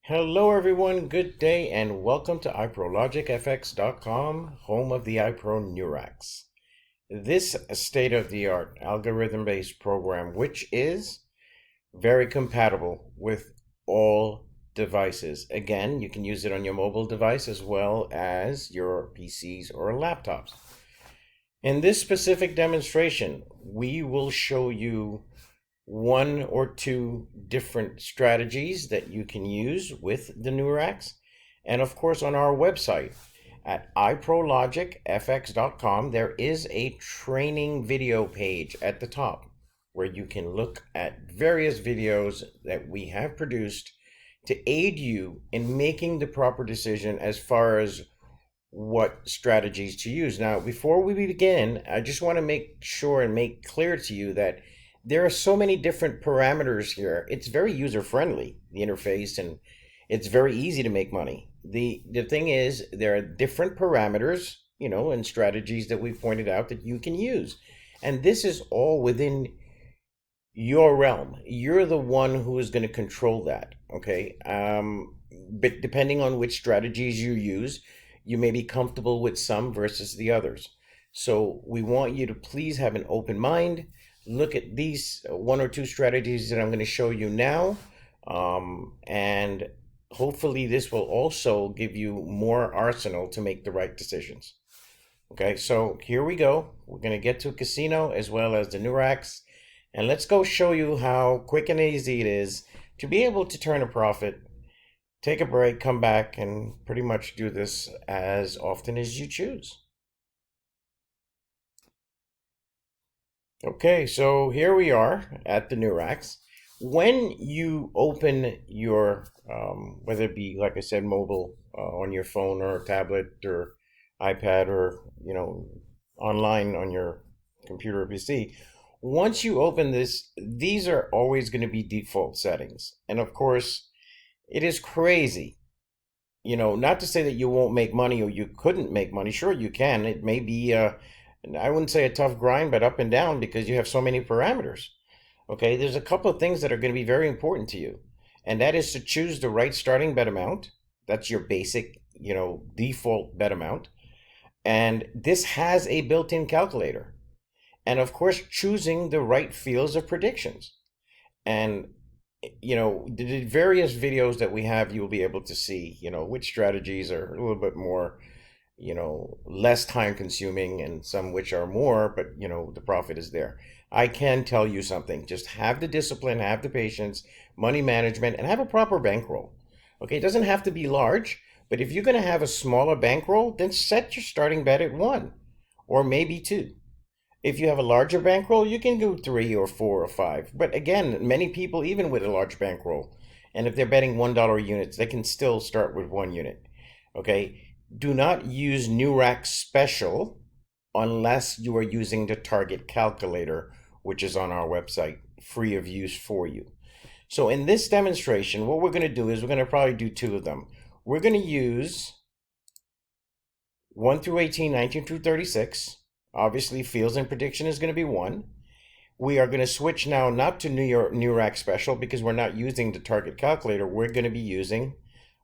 Hello, everyone. Good day, and welcome to iProLogicFX.com, home of the iPro Neurax. This state-of-the-art algorithm-based program, which is very compatible with all devices. Again, you can use it on your mobile device as well as your PCs or laptops. In this specific demonstration, we will show you one or two different strategies that you can use with the Neurax. And of course, on our website at iProLogicFX.com, there is a training video page at the top where you can look at various videos that we have produced to aid you in making the proper decision as far as what strategies to use. Now, before we begin, I just want to make sure and make clear to you that there are so many different parameters here. It's very user friendly, the interface, and it's very easy to make money. The thing is, there are different parameters, and strategies that we've pointed out that you can use. And this is all within your realm. You're the one who is going to control that, okay? But depending on which strategies you use, you may be comfortable with some versus the others. So we want you to please have an open mind. Look at these one or two strategies that I'm going to show you now. And hopefully this will also give you more arsenal to make the right decisions. Okay, so here we go. We're going to get to a casino as well as the Neurax. And let's go show you how quick and easy it is to be able to turn a profit, take a break, come back, and pretty much do this as often as you choose. Okay, so here we are at the Neurax. When you open your, whether it be, like I said, mobile, on your phone or tablet or iPad or, online on your computer or PC, once you open this, these are always going to be default settings. And of course, it is crazy. Not to say that you won't make money or you couldn't make money. Sure, you can. It may be, I wouldn't say a tough grind, but up and down because you have so many parameters. Okay, there's a couple of things that are going to be very important to you, and that is to choose the right starting bet amount. That's your basic, default bet amount. And this has a built-in calculator. And of course, choosing the right fields of predictions. And the various videos that we have, you'll be able to see, which strategies are a little bit more, less time consuming and some which are more, but, the profit is there. I can tell you something. Just have the discipline, have the patience, money management, and have a proper bankroll. Okay, it doesn't have to be large, but if you're going to have a smaller bankroll, then set your starting bet at 1 or maybe 2. If you have a larger bankroll, you can do 3 or 4 or 5. But again, many people, even with a large bankroll, and if they're betting $1 units, they can still start with 1 unit. Okay? Do not use Neurax Special unless you are using the target calculator, which is on our website, free of use for you. So in this demonstration, what we're going to do is we're going to probably do 2 of them. We're going to use 1 through 18, 19 through 36. Obviously, fields and prediction is going to be 1. We are going to switch now not to Neurax Special because we're not using the target calculator. We're going to be using,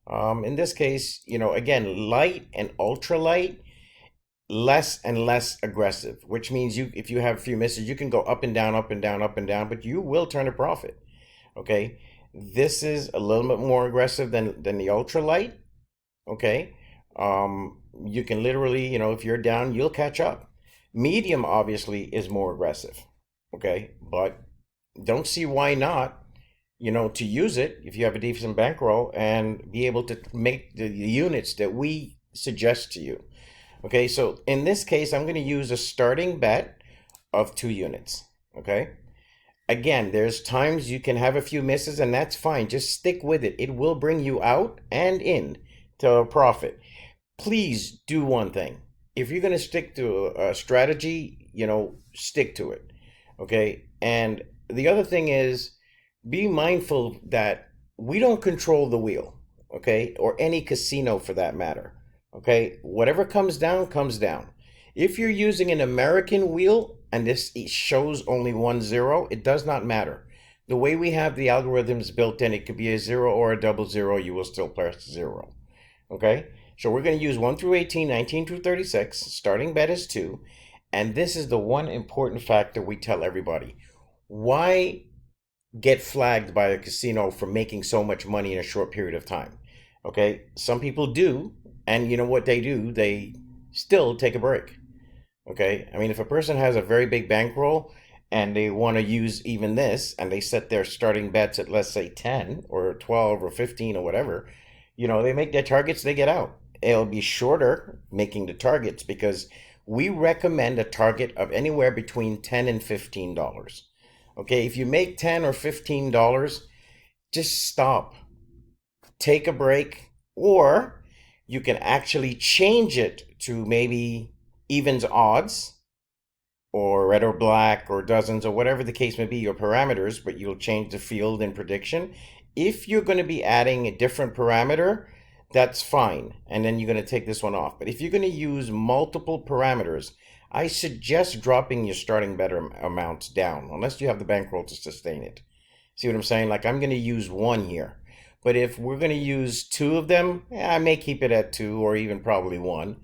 in this case, again, light and ultra light, less and less aggressive, which means if you have a few misses, you can go up and down, up and down, up and down, but you will turn a profit. Okay, this is a little bit more aggressive than the ultra light. Okay, you can literally, if you're down, you'll catch up. Medium obviously is more aggressive, okay? But don't see why not, to use it if you have a decent bankroll and be able to make the units that we suggest to you. Okay, so in this case, I'm going to use a starting bet of 2 units, okay? Again, there's times you can have a few misses and that's fine. Just stick with it. It will bring you out and in to a profit. Please do one thing. If you're going to stick to a strategy, stick to it. Okay. And the other thing is be mindful that we don't control the wheel. Okay. Or any casino for that matter. Okay. Whatever comes down, comes down. If you're using an American wheel and this shows only 1 0, it does not matter. The way we have the algorithms built in, it could be a 0 or a double zero. You will still press 0. Okay? So we're going to use 1 through 18, 19 through 36. Starting bet is 2. And this is the one important factor we tell everybody. Why get flagged by a casino for making so much money in a short period of time? Okay? Some people do. And you know what they do? They still take a break. Okay? I mean, if a person has a very big bankroll and they want to use even this and they set their starting bets at, let's say, 10 or 12 or 15 or whatever, they make their targets, they get out. It'll be shorter making the targets because we recommend a target of anywhere between $10 and $15. Okay, if you make $10 or $15, just stop. Take a break, or you can actually change it to maybe evens odds or red or black or dozens or whatever the case may be, your parameters, but you'll change the field in prediction. If you're going to be adding a different parameter, that's fine. And then you're going to take this one off. But if you're going to use multiple parameters, I suggest dropping your starting bet amounts down, unless you have the bankroll to sustain it. See what I'm saying? Like, I'm going to use 1 here. But if we're going to use 2 of them, I may keep it at 2 or even probably 1.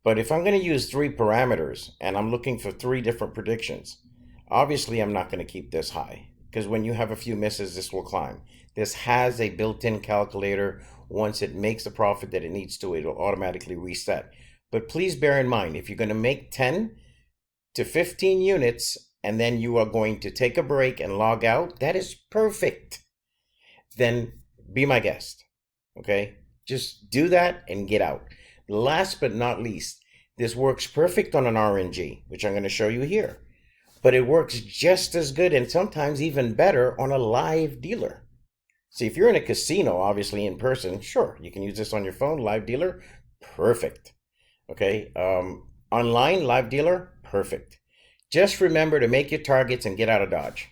But if I'm going to use 3 parameters and I'm looking for 3 different predictions, obviously I'm not going to keep this high, because when you have a few misses, this will climb. This has a built-in calculator. Once it makes the profit that it needs to, it'll automatically reset. But please bear in mind, if you're going to make 10 to 15 units and then you are going to take a break and log out, that is perfect. Then be my guest. Okay? Just do that and get out. Last but not least, this works perfect on an RNG, which I'm going to show you here. But it works just as good and sometimes even better on a live dealer. See, if you're in a casino, obviously in person, sure, you can use this on your phone, live dealer, perfect. Okay, online, live dealer, perfect. Just remember to make your targets and get out of Dodge.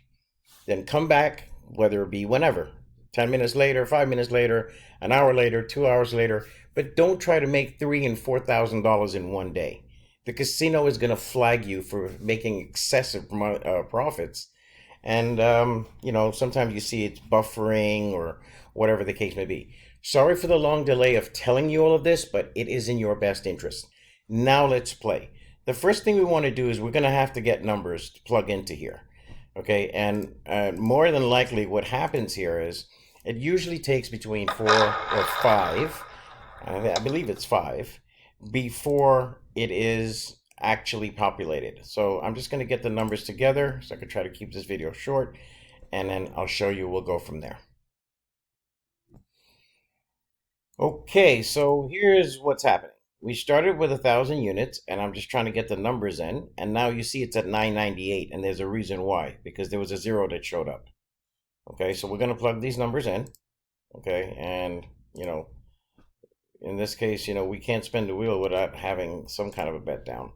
Then come back, whether it be whenever, 10 minutes later, 5 minutes later, an hour later, 2 hours later, but don't try to make $3,000 and $4,000 in one day. The casino is going to flag you for making excessive profits. And, sometimes you see it's buffering or whatever the case may be. Sorry for the long delay of telling you all of this, but it is in your best interest. Now let's play. The first thing we want to do is we're going to have to get numbers to plug into here. Okay, and more than likely what happens here is it usually takes between 4 or 5, I believe it's 5, before it is actually populated. So I'm just going to get the numbers together so I can try to keep this video short, and then I'll show you. We'll go from there. Okay, so here's what's happening. We started with 1,000 units, and I'm just trying to get the numbers in, and now you see it's at 998, and there's a reason why, because there was a 0 that showed up. Okay, so we're going to plug these numbers in. Okay, and in this case, we can't spin the wheel without having some kind of a bet down.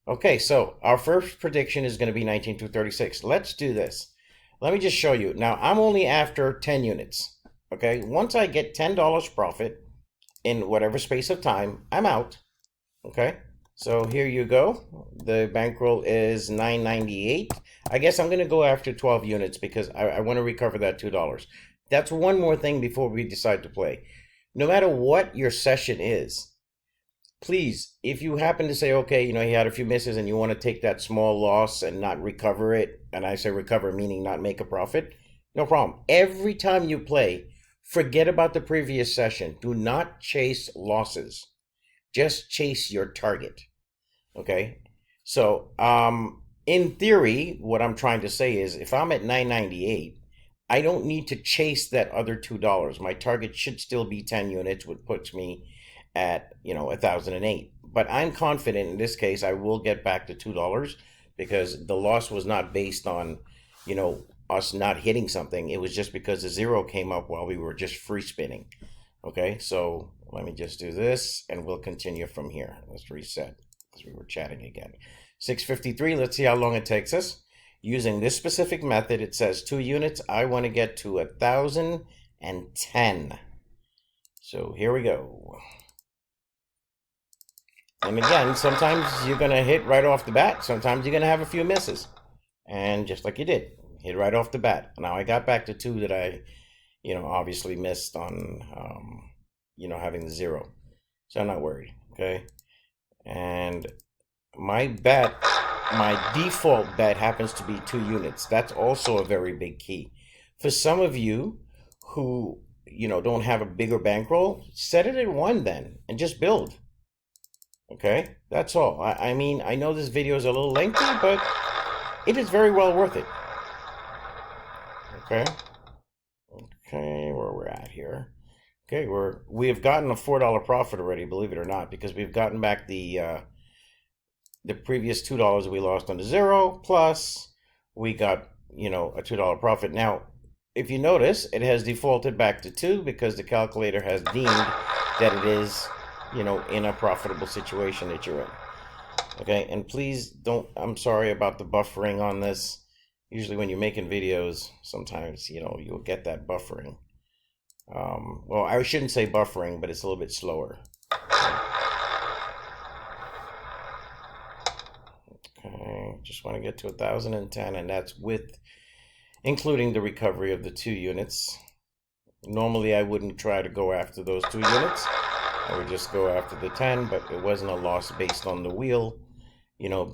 Okay, so our first prediction is going to be 19 through 36. Let's do this. Let me just show you. Now, I'm only after 10 units. Okay, once I get $10 profit in whatever space of time, I'm out. Okay, so here you go. The bankroll is $9.98. I guess I'm going to go after 12 units because I want to recover that $2. That's one more thing before we decide to play. No matter what your session is, please, if you happen to say, okay, you had a few misses and you want to take that small loss and not recover it, and I say recover meaning not make a profit, no problem. Every time you play, forget about the previous session. Do not chase losses. Just chase your target. Okay? So, in theory, what I'm trying to say is if I'm at $9.98, I don't need to chase that other $2. My target should still be 10 units, which puts me at 1,008. But I'm confident in this case I will get back to $2 because the loss was not based on us not hitting something. It was just because the 0 came up while we were just free spinning. Okay, so let me just do this and we'll continue from here. Let's reset because we were chatting again. 6:53. Let's see how long it takes us. Using this specific method, it says 2 units. I want to get to 1,010. So here we go. And again, sometimes you're going to hit right off the bat. Sometimes you're going to have a few misses. And just like you did, Hit right off the bat. Now I got back to 2 that I, obviously missed on, having the 0. So I'm not worried. Okay. And my bet, my default bet happens to be 2 units. That's also a very big key. For some of you who, don't have a bigger bankroll, set it at 1 then and just build. Okay, that's all. I mean, I know this video is a little lengthy, but it is very well worth it. Okay. Okay, where we're at here. Okay, we have gotten a $4 profit already, believe it or not, because we've gotten back the previous $2 we lost on the 0, plus we got, a $2 profit. Now, if you notice, it has defaulted back to 2 because the calculator has deemed that it is, in a profitable situation that you're in. Okay, and please don't, I'm sorry about the buffering on this. Usually when you're making videos, sometimes, you'll get that buffering. Well, I shouldn't say buffering, but it's a little bit slower. Okay, just want to get to 1,010, and that's including the recovery of the 2 units. Normally, I wouldn't try to go after those 2 units. I would just go after the 10, but it wasn't a loss based on the wheel,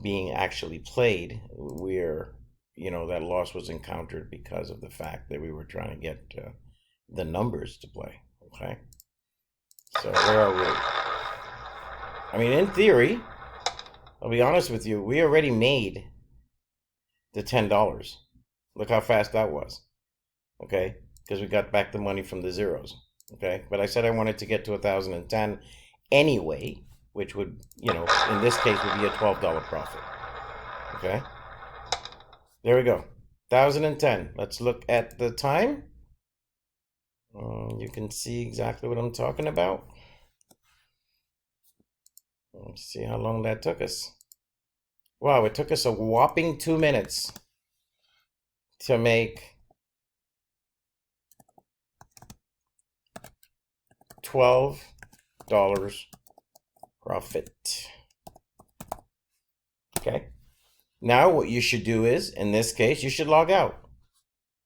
being actually played, where, that loss was encountered because of the fact that we were trying to get the numbers to play. Okay, so where are we? I mean, in theory, I'll be honest with you, we already made the $10. Look how fast that was. Okay, because we got back the money from the zeros. Okay, but I said I wanted to get to 1,010 anyway, which would, in this case would be a $12 profit. Okay, there we go, 1,010. Let's look at the time. You can see exactly what I'm talking about. Let's see how long that took us. Wow, it took us a whopping 2 minutes to make $12 profit. Okay. Now what you should do is, in this case, you should log out.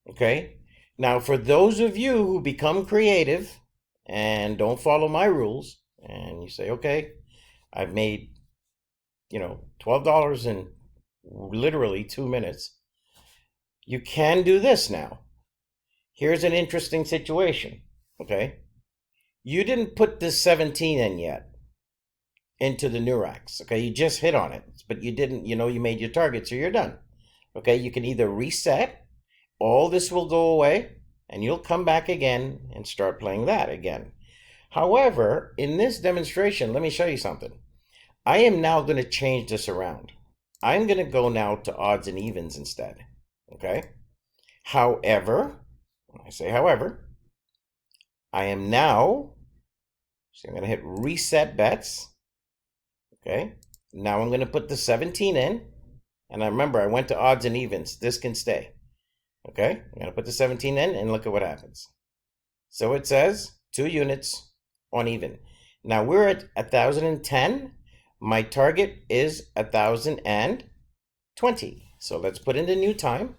Okay. Now, for those of you who become creative and don't follow my rules, and you say, okay, I've made, $12 in literally 2 minutes, you can do this now. Here's an interesting situation. Okay. You didn't put the 17 in yet into the Neurax. Okay, you just hit on it, but you didn't, you made your target, so you're done. Okay, you can either reset, all this will go away, and you'll come back again and start playing that again. However, in this demonstration, let me show you something. I am now going to change this around. I'm going to go now to odds and evens instead. Okay, however, when I say however, I am now, so I'm going to hit reset bets. Okay, now I'm going to put the 17 in, and I remember I went to odds and evens. This can stay. Okay, I'm going to put the 17 in, and look at what happens. So it says 2 units on even. Now we're at 1,010. My target is 1,020. So let's put in the new time.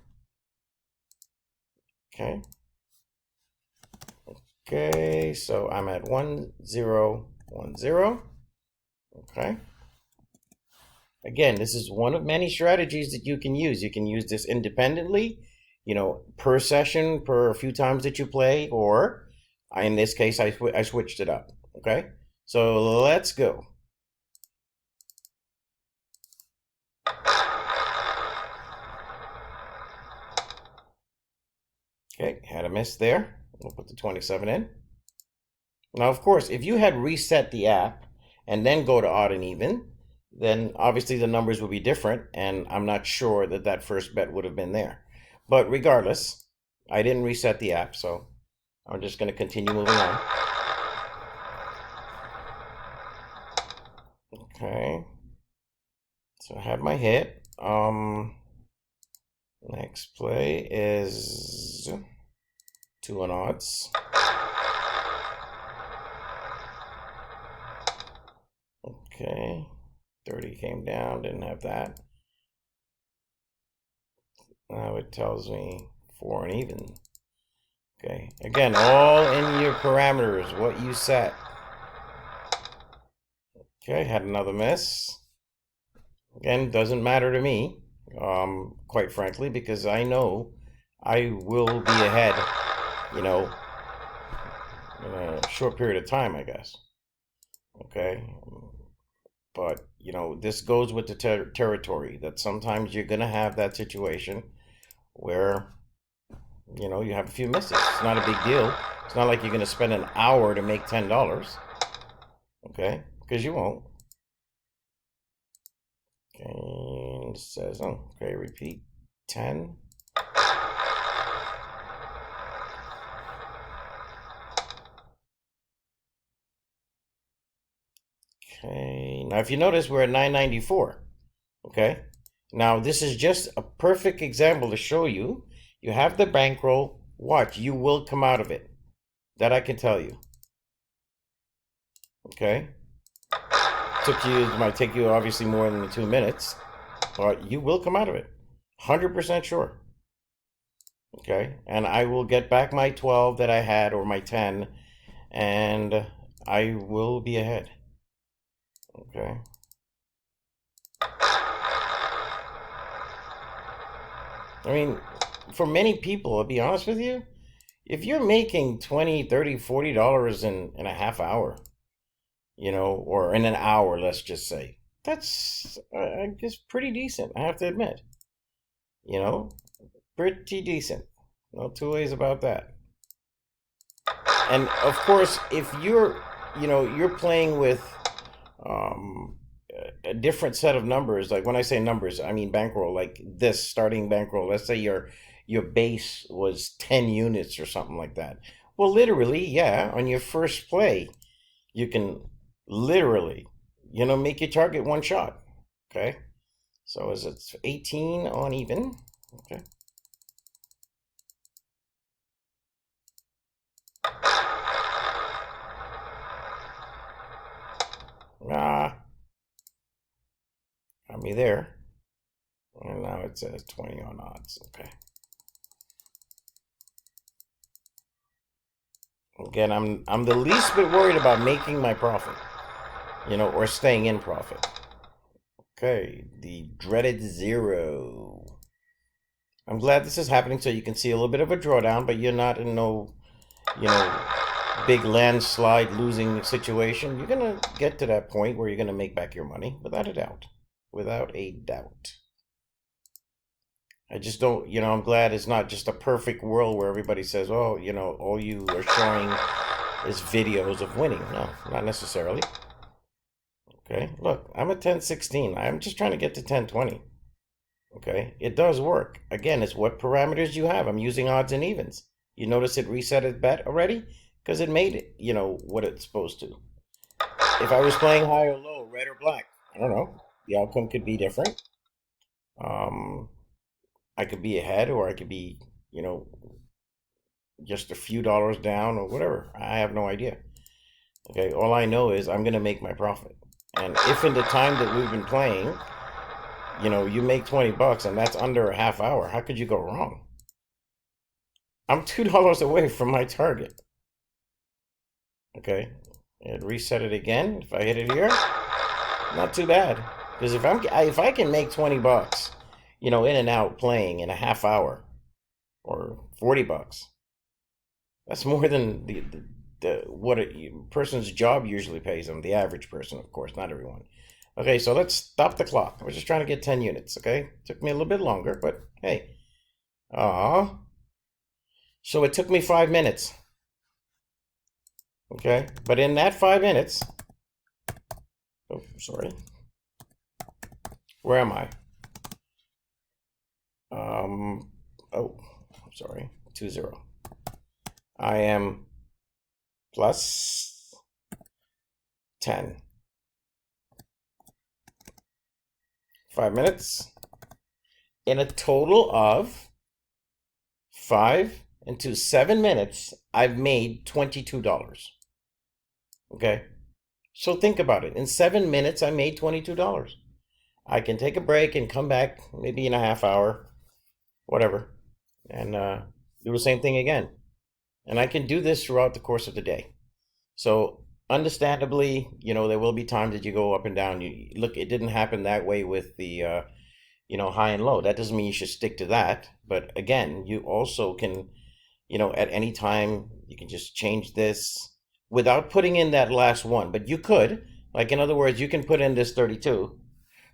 Okay. Okay, so I'm at 1010. Okay. Again, this is one of many strategies that you can use. You can use this independently, per session, per a few times that you play, or in this case, I switched it up. Okay, so let's go. Okay, had a miss there. We'll put the 27 in. Now, of course, if you had reset the app and then go to odd and even, then obviously the numbers would be different, and I'm not sure that that first bet would have been there. But regardless, I didn't reset the app, so I'm just going to continue moving on. Okay, so I have my hit. Next play is 2 on odds. Okay, 30 came down, didn't have that. Now it tells me 4 uneven. Okay, again, all in your parameters, what you set. Okay, had another miss. Again, doesn't matter to me, quite frankly, because I know I will be ahead, you know, in a short period of time, I guess. Okay, but this goes with the territory that sometimes you're gonna have that situation where you have a few misses. It's not a big deal. It's not like you're gonna spend an hour to make $10. Okay, because you won't. Okay, and it says, oh, okay, repeat 10. Okay, now if you notice, we're at 994. Okay, now this is just a perfect example to show you. You have the bankroll. Watch, you will come out of it. That I can tell you. Okay, it might take you obviously more than the 2 minutes, but you will come out of it. 100% sure. Okay, and I will get back my 12 that I had, or my 10, and I will be ahead. Okay. I mean, for many people, I'll be honest with you, if you're making 20, 30, $40 in a half hour, or in an hour, let's just say, that's just pretty decent, I have to admit. You know, pretty decent. No two ways about that. And of course, if you're playing with um, a different set of numbers. Like when I say numbers, I mean bankroll. Like this starting bankroll. Let's say your base was 10 units or something like that. Well, literally, yeah. On your first play, you can literally, make your target one shot. Okay. So is it 18 on even? Okay. Ah, got me there. And now it says 20 on odds. Okay. Again, I'm the least bit worried about making my profit, or staying in profit. Okay, the dreaded zero. I'm glad this is happening so you can see a little bit of a drawdown, but you're not in no, you know, big landslide losing situation. You're gonna get to that point where you're gonna make back your money without a doubt. Without a doubt. I just don't, I'm glad it's not just a perfect world where everybody says, oh, all you are showing is videos of winning. No, not necessarily. Okay, look, I'm at 1016. I'm just trying to get to 1020. Okay, it does work. Again, it's what parameters you have. I'm using odds and evens. You notice it reset its bet already? Because it made it, what it's supposed to. If I was playing high or low, red or black, I don't know. The outcome could be different. Um, I could be ahead or I could be, just a few dollars down or whatever. I have no idea. Okay, all I know is I'm going to make my profit. And if in the time that we've been playing, you make $20 and that's under a half hour, how could you go wrong? I'm $2 away from my target. Okay, and reset it again. If I hit it here, not too bad. Because if I can make $20, in and out playing in a half hour, or $40, that's more than what a person's job usually pays them. The average person, of course, not everyone. Okay, so let's stop the clock. We're just trying to get 10 units, okay? Took me a little bit longer, but hey. So it took me 5 minutes. Okay, but in that 5 minutes, oh, sorry. Where am I? Oh, sorry, 20. I am plus 10. 5 minutes. In a total of 5 into 7 minutes, I've made $22. Okay? So think about it. In 7 minutes, I made $22. I can take a break and come back maybe in a half hour, whatever, and do the same thing again. And I can do this throughout the course of the day. So understandably, there will be times that you go up and down. You look, it didn't happen that way with the high and low. That doesn't mean you should stick to that. But again, you also can, at any time you can just change this without putting in that last one. But you could, like, in other words, you can put in this 32,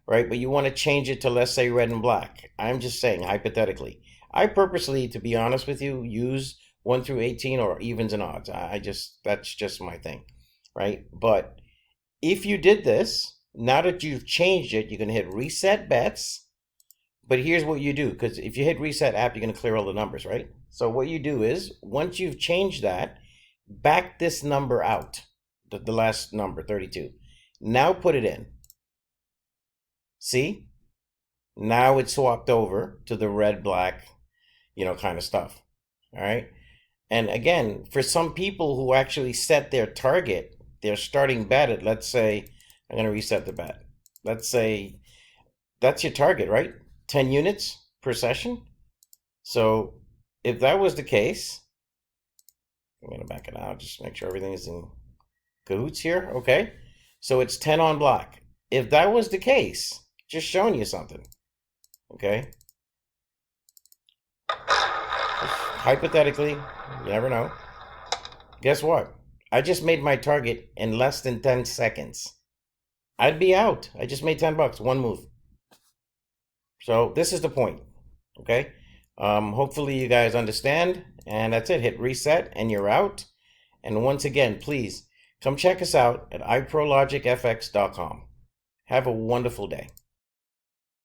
right? But you want to change it to, let's say, red and black. I'm just saying hypothetically. I purposely, to be honest with you, use 1 through 18 or evens and odds. That's just my thing, right? But if you did this, now that you've changed it, you can hit reset bets. But here's what you do, because if you hit reset app, you're going to clear all the numbers, right? So what you do is, once you've changed that, back this number out, the last number, 32. Now put it in. See? Now it's swapped over to the red, black, kind of stuff. All right? And again, for some people who actually set their target, their starting bet at, let's say, I'm going to reset the bet. Let's say that's your target, right? 10 units per session. So if that was the case, I'm going to back it out, just make sure everything is in cahoots here. Okay. So it's 10 on black. If that was the case, just showing you something. Okay. Hypothetically, you never know. Guess what? I just made my target in less than 10 seconds. I'd be out. I just made $10, one move. So this is the point. Okay. Hopefully you guys understand. And that's it. Hit reset and you're out. And once again, please come check us out at iprologicfx.com. Have a wonderful day.